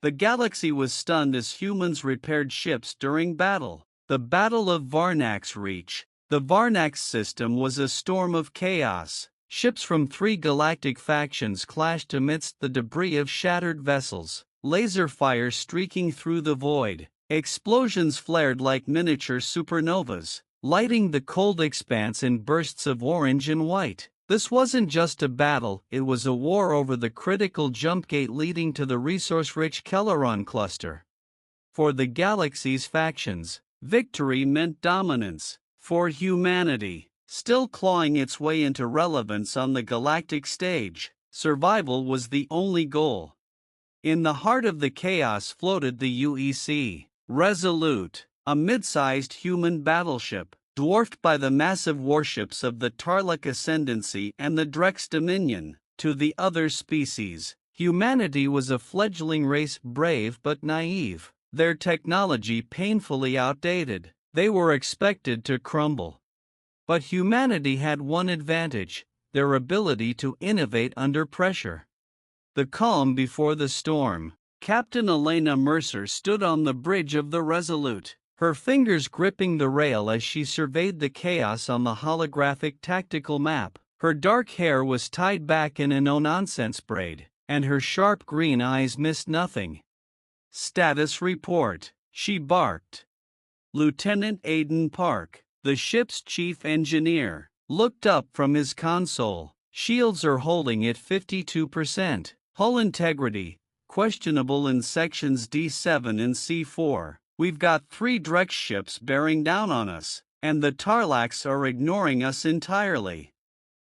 The galaxy was stunned as humans repaired ships during battle. The Battle of Varnax Reach. The Varnax system was a storm of chaos. Ships from 3 galactic factions clashed amidst the debris of shattered vessels, laser fire streaking through the void. Explosions flared like miniature supernovas, lighting the cold expanse in bursts of orange and white. This wasn't just a battle, it was a war over the critical jump gate leading to the resource-rich Kelleron cluster. For the galaxy's factions, victory meant dominance. For humanity, still clawing its way into relevance on the galactic stage, survival was the only goal. In the heart of the chaos floated the UEC, Resolute, a mid-sized human battleship, dwarfed by the massive warships of the Tarlak Ascendancy and the Drex Dominion. To the other species, humanity was a fledgling race, brave but naive, their technology painfully outdated. They were expected to crumble. But humanity had one advantage: their ability to innovate under pressure. The calm before the storm. Captain Elena Mercer stood on the bridge of the Resolute, her fingers gripping the rail as she surveyed the chaos on the holographic tactical map. Her dark hair was tied back in a no-nonsense braid, and her sharp green eyes missed nothing. "Status report," she barked. Lieutenant Aiden Park, the ship's chief engineer, looked up from his console. "Shields are holding at 52%. Hull integrity, questionable in sections D7 and C4. We've got 3 Drex ships bearing down on us, and the Tarlax are ignoring us entirely."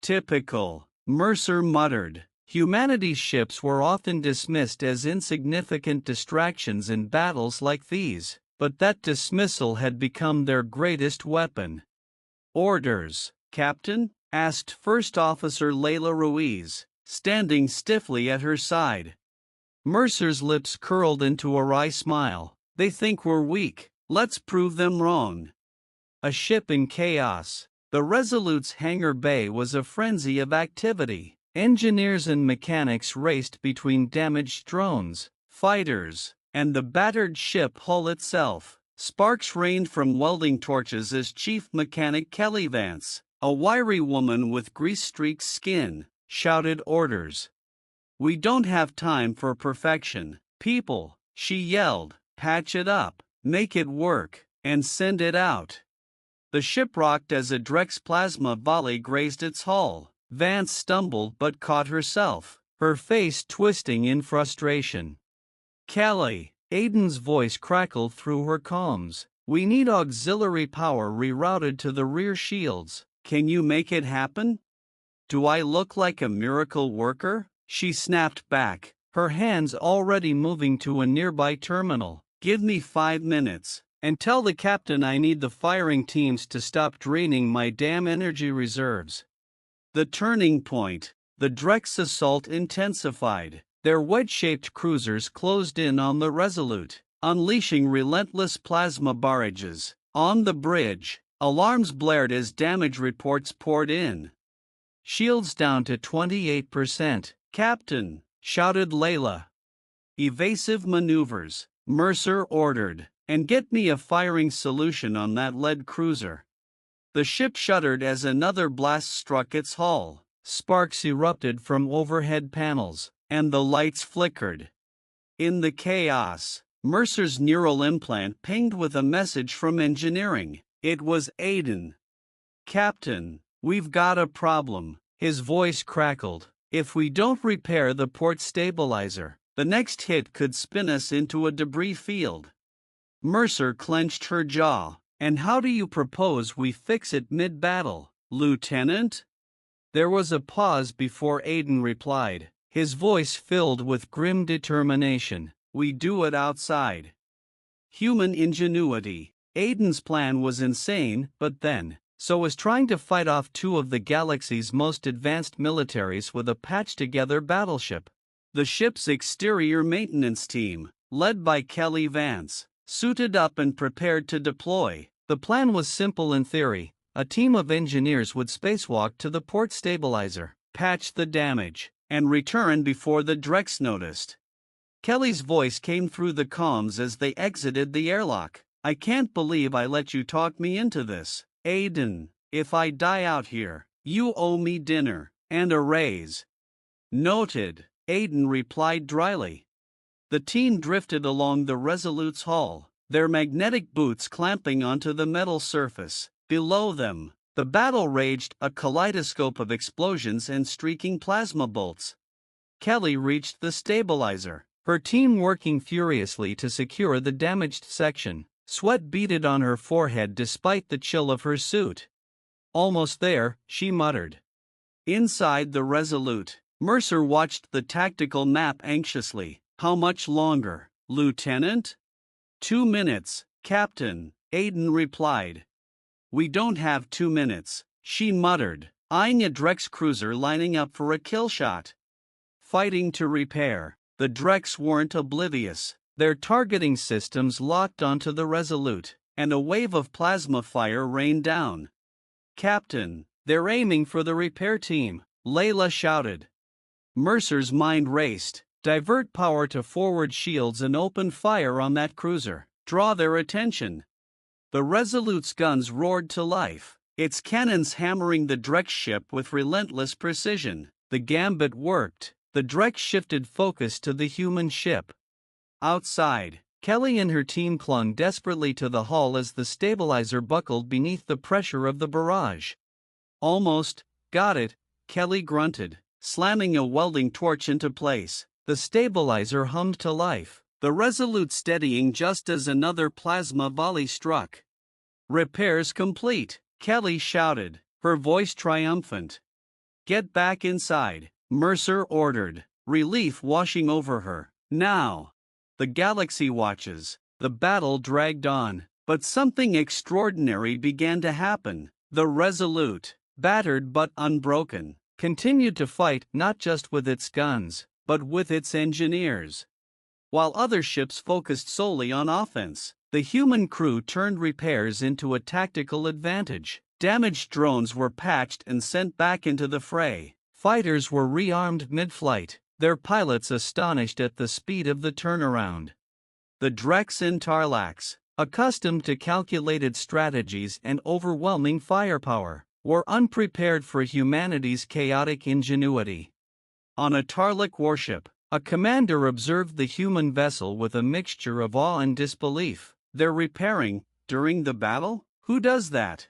"Typical," Mercer muttered. Humanity's ships were often dismissed as insignificant distractions in battles like these, but that dismissal had become their greatest weapon. "Orders, Captain?" asked First Officer Layla Ruiz, standing stiffly at her side. Mercer's lips curled into a wry smile. "They think we're weak. Let's prove them wrong." A ship in chaos. The Resolute's hangar bay was a frenzy of activity. Engineers and mechanics raced between damaged drones, fighters, and the battered ship hull itself. Sparks rained from welding torches as Chief Mechanic Kelly Vance, a wiry woman with grease-streaked skin, shouted orders. "We don't have time for perfection, people," she yelled. "Patch it up, make it work, and send it out." The ship rocked as a Drex plasma volley grazed its hull. Vance stumbled but caught herself, her face twisting in frustration. "Kelly," Aiden's voice crackled through her comms. "We need auxiliary power rerouted to the rear shields. Can you make it happen?" "Do I look like a miracle worker?" she snapped back, her hands already moving to a nearby terminal. "Give me 5 minutes, and tell the captain I need the firing teams to stop draining my damn energy reserves." The turning point. The Drex assault intensified. Their wedge-shaped cruisers closed in on the Resolute, unleashing relentless plasma barrages. On the bridge, alarms blared as damage reports poured in. "Shields down to 28%, Captain," shouted Layla. "Evasive maneuvers," Mercer ordered, "and get me a firing solution on that lead cruiser." The ship shuddered as another blast struck its hull. Sparks erupted from overhead panels, and the lights flickered. In the chaos, Mercer's neural implant pinged with a message from engineering. It was Aiden. "Captain, we've got a problem." His voice crackled. "If we don't repair the port stabilizer, the next hit could spin us into a debris field." Mercer clenched her jaw. "And how do you propose we fix it mid-battle, Lieutenant?" There was a pause before Aiden replied, his voice filled with grim determination. "We do it outside." Human ingenuity. Aiden's plan was insane, but then, so was trying to fight off 2 of the galaxy's most advanced militaries with a patched-together battleship. The ship's exterior maintenance team, led by Kelly Vance, suited up and prepared to deploy. The plan was simple in theory. A team of engineers would spacewalk to the port stabilizer, patch the damage, and return before the Drex noticed. Kelly's voice came through the comms as they exited the airlock. "I can't believe I let you talk me into this. Aiden, if I die out here, you owe me dinner and a raise." "Noted," Aiden replied dryly. The team drifted along the Resolute's hull, their magnetic boots clamping onto the metal surface. Below them, the battle raged, a kaleidoscope of explosions and streaking plasma bolts. Kelly reached the stabilizer, her team working furiously to secure the damaged section. Sweat beaded on her forehead despite the chill of her suit. "Almost there," she muttered. Inside the Resolute, Mercer watched the tactical map anxiously. "How much longer, Lieutenant?" 2 minutes, Captain," Aiden replied. "We don't have 2 minutes," she muttered, eyeing a Drex cruiser lining up for a kill shot. Fighting to repair, the Drex weren't oblivious. Their targeting systems locked onto the Resolute, and a wave of plasma fire rained down. "Captain, they're aiming for the repair team," Layla shouted. Mercer's mind raced. "Divert power to forward shields and open fire on that cruiser. Draw their attention." The Resolute's guns roared to life, its cannons hammering the Drex ship with relentless precision. The gambit worked. The Drex shifted focus to the human ship. Outside, Kelly and her team clung desperately to the hull as the stabilizer buckled beneath the pressure of the barrage. "Almost got it," Kelly grunted, slamming a welding torch into place. The stabilizer hummed to life, the Resolute steadying just as another plasma volley struck. "Repairs complete," Kelly shouted, her voice triumphant. "Get back inside," Mercer ordered, relief washing over her. Now, the galaxy watches. The battle dragged on, but something extraordinary began to happen. The Resolute, battered but unbroken, continued to fight not just with its guns, but with its engineers. While other ships focused solely on offense, the human crew turned repairs into a tactical advantage. Damaged drones were patched and sent back into the fray. Fighters were rearmed mid-flight, their pilots astonished at the speed of the turnaround. The Drex and Tarlax, accustomed to calculated strategies and overwhelming firepower, were unprepared for humanity's chaotic ingenuity. On a Tarlac warship, a commander observed the human vessel with a mixture of awe and disbelief. "They're repairing during the battle? Who does that?"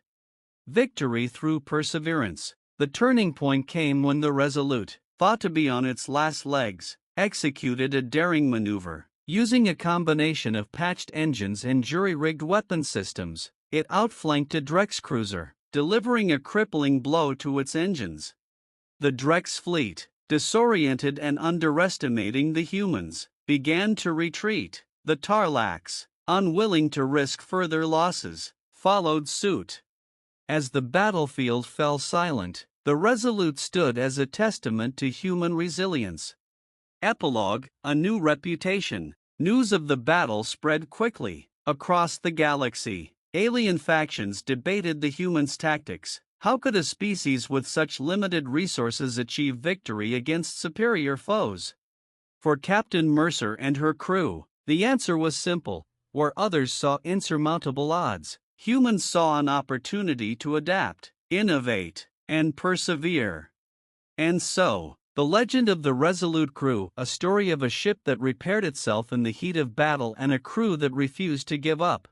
Victory through perseverance. The turning point came when the Resolute, thought to be on its last legs, executed a daring maneuver. Using a combination of patched engines and jury-rigged weapon systems, it outflanked a Drex cruiser, delivering a crippling blow to its engines. The Drex fleet, disoriented and underestimating the humans, began to retreat. The Tarlax, unwilling to risk further losses, followed suit. As the battlefield fell silent, the Resolute stood as a testament to human resilience. Epilogue: A new reputation. News of the battle spread quickly across the galaxy. Alien factions debated the humans' tactics. How could a species with such limited resources achieve victory against superior foes? For Captain Mercer and her crew, the answer was simple. Where others saw insurmountable odds, humans saw an opportunity to adapt, innovate, and persevere. And so, the legend of the Resolute crew, a story of a ship that repaired itself in the heat of battle and a crew that refused to give up,